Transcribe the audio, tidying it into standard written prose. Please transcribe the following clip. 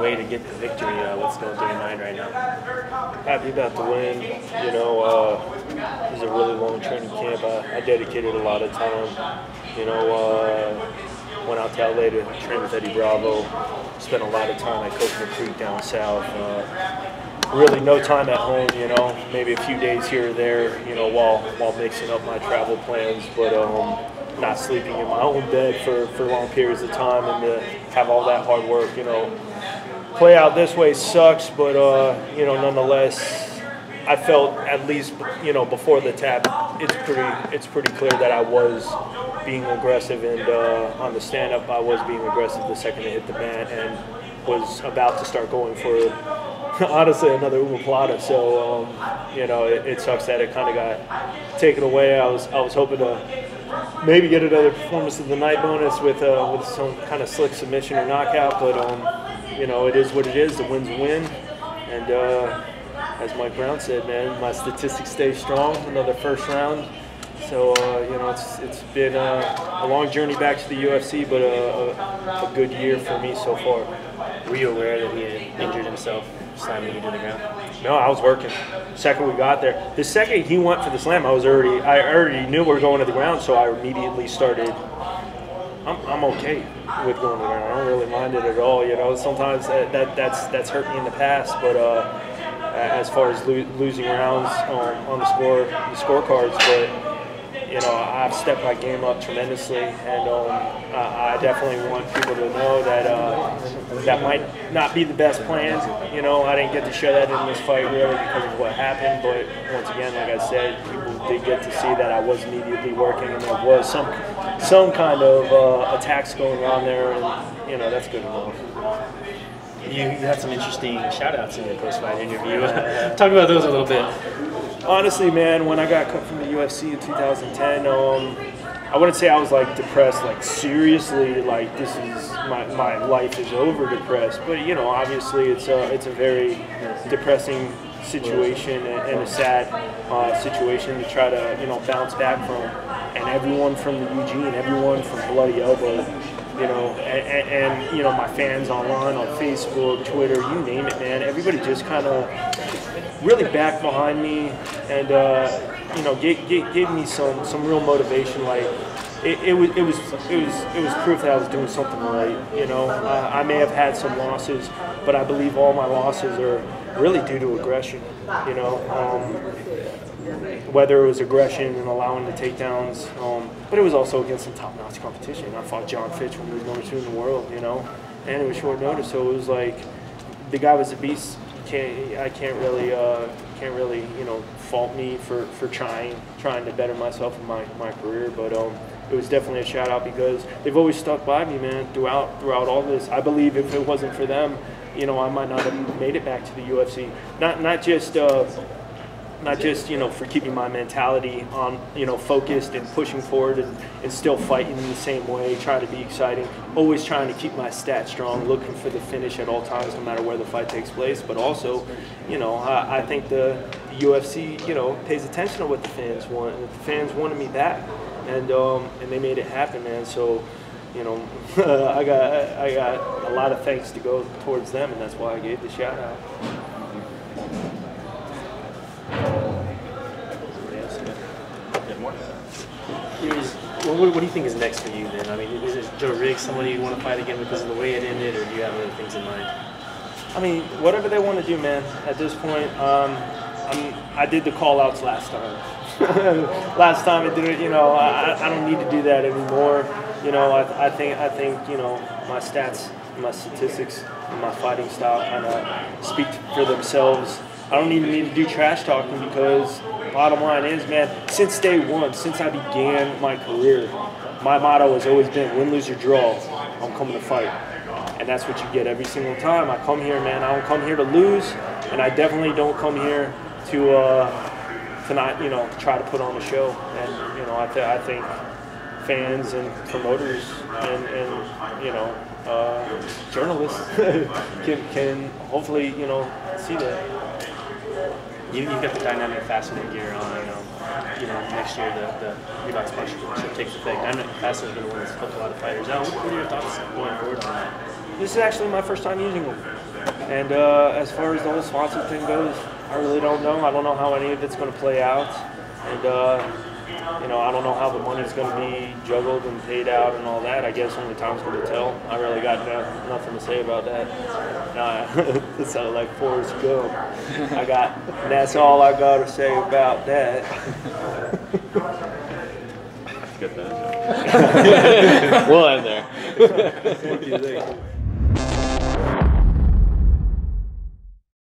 way to get the victory. What's going through your mind right now? Happy about the win. You know, it was a really long training camp. I dedicated a lot of time. You know, went out to LA to train with Eddie Bravo. Spent a lot of time at Coconut Creek down south. Really no time at home, you know, maybe a few days here or there, you know, while mixing up my travel plans, but not sleeping in my own bed for long periods of time, and to have all that hard work, you know, play out this way sucks, but you know, nonetheless, I felt, at least, you know, before the tap, it's pretty clear that I was being aggressive, and on the stand-up I was being aggressive the second I hit the mat, and was about to start going for honestly another omoplata. So you know, it sucks that it kind of got taken away. I was hoping to maybe get another performance of the night bonus with some kind of slick submission or knockout, but you know, it is what it is. The win's a win, and as Mike Brown said, man, my statistics stay strong. Another first round. So you know, it's been a long journey back to the UFC, but a good year for me so far. Were you aware that he had injured himself slamming you to the ground? No, I was working. The second we got there, the second he went for the slam, I already knew we were going to the ground, so I immediately started. I'm okay with going to the ground. I don't really mind it at all. You know, sometimes that's hurt me in the past, but as far as losing rounds on the scorecards, but you know, I've stepped my game up tremendously, and I definitely want people to know that that might not be the best plan. You know, I didn't get to show that in this fight really because of what happened, but once again, like I said, people did get to see that I was immediately working, and there was some kind of attacks going on there, and you know, that's good enough. You had some interesting shout-outs in your post-fight interview. Talk about those a little bit. Honestly, man, when I got cut from the UFC in 2010, I wouldn't say I was like depressed, like seriously, like this is my life is over depressed. But you know, obviously, it's a very depressing situation and a sad situation to try to, you know, bounce back from. And everyone from the Eugene, everyone from Bloody Elbow, you know, and you know, my fans online on Facebook, Twitter, you name it, man. Everybody just kind of really backed behind me, and you know, gave me some real motivation. Like it was proof that I was doing something right. You know, I may have had some losses, but I believe all my losses are really due to aggression. You know, whether it was aggression and allowing the takedowns, but it was also against some top-notch competition. I fought John Fitch when he was #2 in the world. You know, and it was short notice, so it was like the guy was a beast. I can't really you know, fault me for trying to better myself in my career, but it was definitely a shout out because they've always stuck by me, man, throughout all this. I believe if it wasn't for them, you know, I might not have made it back to the UFC. Not just you know, for keeping my mentality on, you know, focused and pushing forward and still fighting in the same way, trying to be exciting, always trying to keep my stats strong, looking for the finish at all times, no matter where the fight takes place. But also, you know, I think the UFC, you know, pays attention to what the fans want. And the fans wanted me back, and they made it happen, man. So, you know, I got a lot of thanks to go towards them, and that's why I gave the shout out. What do you think is next for you then? I mean, is Joe Riggs somebody you want to fight again because of the way it ended, or do you have other things in mind? I mean, whatever they want to do, man. At this point, I did the call-outs last time. Last time I did it, you know, I don't need to do that anymore. You know, I think you know, my stats, my statistics, and my fighting style kind of speak for themselves. I don't even need to do trash talking because bottom line is, man, since day one, since I began my career, my motto has always been win, lose, or draw, I'm coming to fight. And that's what you get every single time. I come here, man, I don't come here to lose, and I definitely don't come here to not, you know, try to put on a show. And, you know, I think fans and promoters and you know, journalists can hopefully, you know, see that. You've got the dynamic fastener gear on. You know, next year the Levi's partnership takes effect. Dynamic fastener has been one that's helped a lot of fighters out. What are your thoughts going forward on that? This is actually my first time using them. And as far as the whole sponsor thing goes, I really don't know. I don't know how any of it's going to play out. And, you know, I don't know how the money's going to be juggled and paid out and all that. I guess only time's going to tell. I really got nothing to say about that. It sounded like Forrest Gump. That's all I got to say about that. Get that. We'll end there. Thank you.